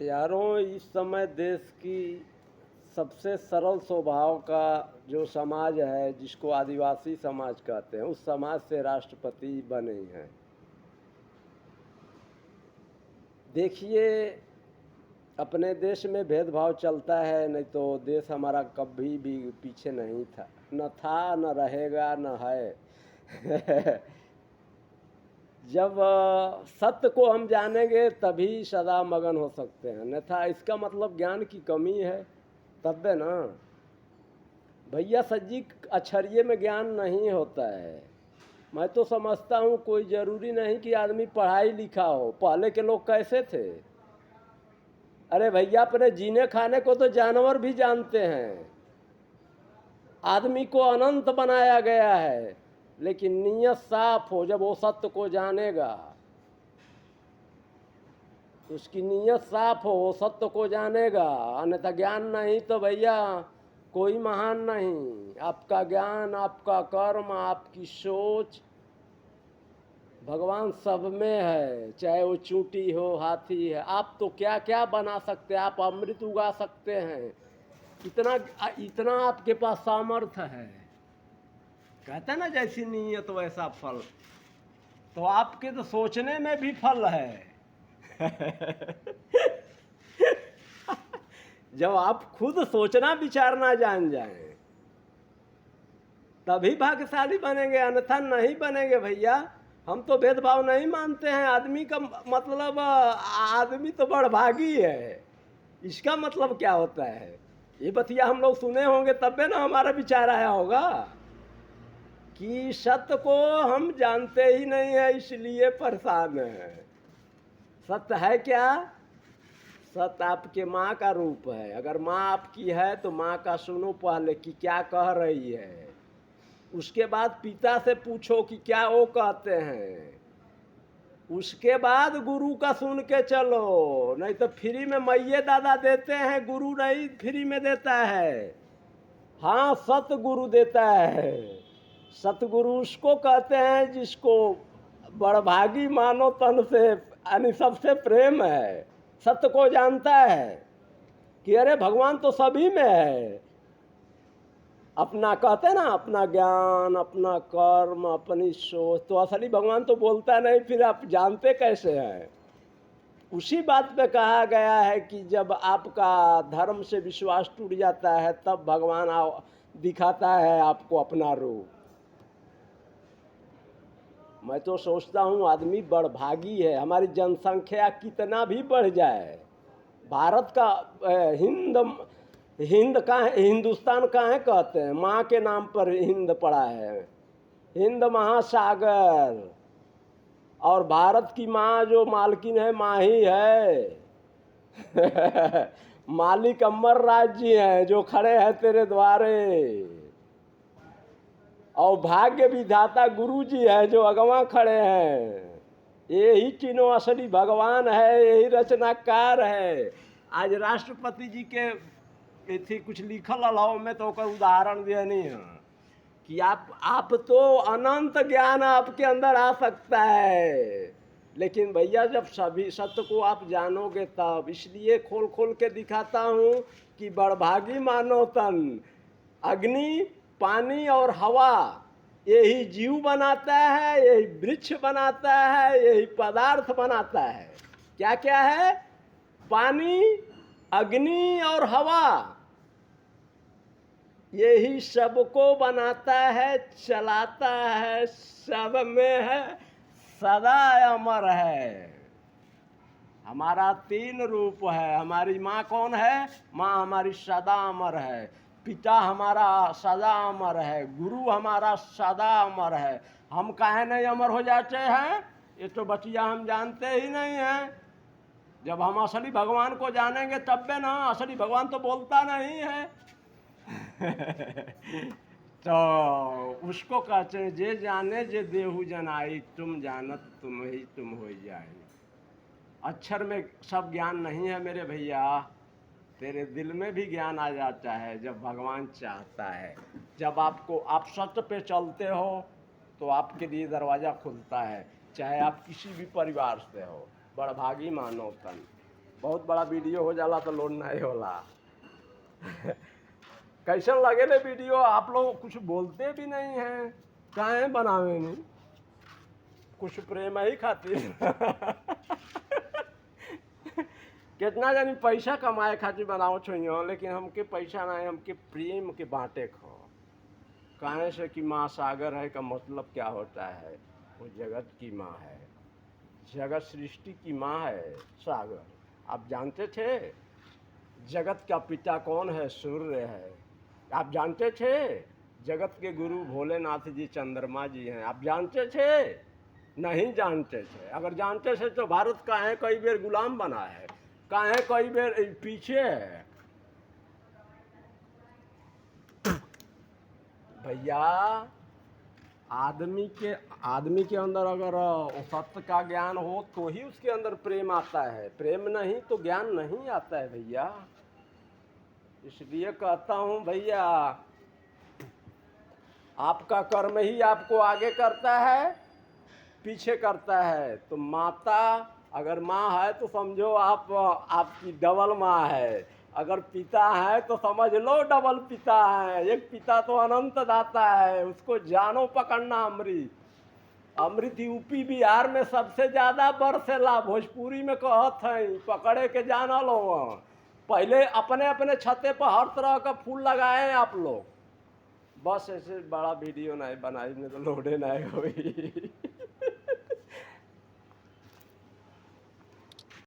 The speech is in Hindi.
यारों, इस समय देश की सबसे सरल स्वभाव का जो समाज है, जिसको आदिवासी समाज कहते हैं, उस समाज से राष्ट्रपति बने हैं। देखिए, अपने देश में भेदभाव चलता है, नहीं तो देश हमारा कभी भी पीछे नहीं था, न था, न रहेगा, न है। जब सत्य को हम जानेंगे तभी सदा मगन हो सकते हैं, अन्यथा इसका मतलब ज्ञान की कमी है, तब है ना भैया। सज्जी अक्षरिये में ज्ञान नहीं होता है। मैं तो समझता हूँ कोई ज़रूरी नहीं कि आदमी पढ़ाई लिखा हो। पहले के लोग कैसे थे? अरे भैया, अपने जीने खाने को तो जानवर भी जानते हैं। आदमी को अनंत बनाया गया है, लेकिन नीयत साफ हो, जब वो सत्य को जानेगा, उसकी नीयत साफ हो, वो सत्य को जानेगा। अन्यथा ज्ञान नहीं तो भैया कोई महान नहीं। आपका ज्ञान, आपका कर्म, आपकी सोच, भगवान सब में है। चाहे वो चूंटी हो, हाथी है, आप तो क्या क्या बना सकते हैं। आप अमृत उगा सकते हैं। इतना इतना आपके पास सामर्थ्य है। कहते हैं ना, जैसी नीयत वैसा फल। तो आपके तो सोचने में भी फल है। जब आप खुद सोचना विचारना जान जाएं, तभी भाग्यशाली बनेंगे, अन्यथा नहीं बनेंगे भैया। हम तो भेदभाव नहीं मानते हैं। आदमी का मतलब आदमी तो बड़भागी है। इसका मतलब क्या होता है? ये बतिया हम लोग सुने होंगे, तब ना हमारा विचार आया होगा कि सत्य को हम जानते ही नहीं है, इसलिए परेशान है। सत्य है क्या? सत्य आपके माँ का रूप है। अगर माँ आपकी है तो माँ का सुनो पहले कि क्या कह रही है। उसके बाद पिता से पूछो कि क्या वो कहते हैं। उसके बाद गुरु का सुन के चलो, नहीं तो फ्री में मैये दादा देते हैं, गुरु नहीं फ्री में देता है। हाँ, सतगुरु देता है। सतगुरु उसको कहते हैं जिसको बड़भागी मानो तन से, यानी सबसे प्रेम है, सत्य को जानता है कि अरे भगवान तो सभी में है। अपना कहते हैं ना, अपना ज्ञान, अपना कर्म, अपनी सोच, तो असली भगवान तो बोलता नहीं, फिर आप जानते कैसे हैं? उसी बात पे कहा गया है कि जब आपका धर्म से विश्वास टूट जाता है, तब भगवान दिखाता है आपको अपना रूप। मैं तो सोचता हूँ आदमी बड़भागी है। हमारी जनसंख्या कितना भी बढ़ जाए, भारत का हिंद का हिंदुस्तान कहाँ कहते हैं? माँ के नाम पर हिंद पड़ा है, हिंद महासागर। और भारत की माँ जो मालकिन है, माँ ही है। मालिक अमर राज जी हैं, जो खड़े हैं तेरे द्वारे। और भाग्य विधाता गुरु जी हैं, जो अगवा खड़े हैं। यही तीनों असली भगवान है, यही रचनाकार है। आज राष्ट्रपति जी के थी कुछ लिखल अलाव में, तो उदाहरण देनी है कि आप तो अनंत ज्ञान आपके अंदर आ सकता है, लेकिन भैया जब सभी सत्य को आप जानोगे तब। इसलिए खोल खोल के दिखाता हूँ कि बड़भागी मानव तन, अग्नि, पानी और हवा, यही जीव बनाता है, यही वृक्ष बनाता है, यही पदार्थ बनाता है। क्या क्या है? पानी, अग्नि और हवा, यही सबको बनाता है, चलाता है, सब में है, सदा अमर है। हमारा 3 रूप है। हमारी माँ कौन है? माँ हमारी सदा अमर है। पिता हमारा सदा अमर है। गुरु हमारा सदा अमर है। हम काहे नहीं अमर हो जाते हैं? ये तो बतिया हम जानते ही नहीं हैं। जब हम असली भगवान को जानेंगे तब भी ना। असली भगवान तो बोलता नहीं है। तो उसको कहते हैं जे जाने जे देहु जनाई, तुम जानत तुम ही तुम हो जाए। अक्षर में सब ज्ञान नहीं है मेरे भैया। तेरे दिल में भी ज्ञान आ जाता है जब भगवान चाहता है। जब आप सत्य पे चलते हो तो आपके लिए दरवाज़ा खुलता है, चाहे आप किसी भी परिवार से हो। बड़भागी मानव तन। बहुत बड़ा वीडियो हो जाला तो लोड नहीं होला। कैसन लगे ले वीडियो? आप लोग कुछ बोलते भी नहीं हैं, काहे बनावे नहीं? कुछ प्रेम ही खातिर। कितना जानी पैसा कमाए खातिर बनाओ छोइयो, लेकिन हमके पैसा नहीं, हमके प्रेम के बांटे खो। काहे से कि माँ सागर है का मतलब क्या होता है? वो जगत की माँ है, जगत सृष्टि की माँ है सागर। आप जानते थे? जगत का पिता कौन है? सूर्य है। आप जानते थे? जगत के गुरु भोलेनाथ जी चंद्रमा जी हैं। आप जानते थे? नहीं जानते थे। अगर जानते थे तो भारत काहे कई बेर गुलाम बना है, काहे कई बेर पीछे है। भैया आदमी के अंदर अगर सत्य का ज्ञान हो तो ही उसके अंदर प्रेम आता है, प्रेम नहीं तो ज्ञान नहीं आता है भैया। इसलिए कहता हूँ भैया, आपका कर्म ही आपको आगे करता है, पीछे करता है। तो माता अगर माँ है तो समझो आप आपकी डबल माँ है, अगर पिता है तो समझ लो डबल पिता है। एक पिता तो अनंत दाता है, उसको जानो पकड़ना अमृत। अमृत यूपी बिहार में सबसे ज़्यादा बरसेला, भोजपुरी में कहत है पकड़े के जाना लो। पहले अपने अपने छते पर हर तरह का फूल लगाए हैं आप लोग। बस ऐसे बड़ा वीडियो नहीं बनाई, नहीं तो लोडे नहीं हुई।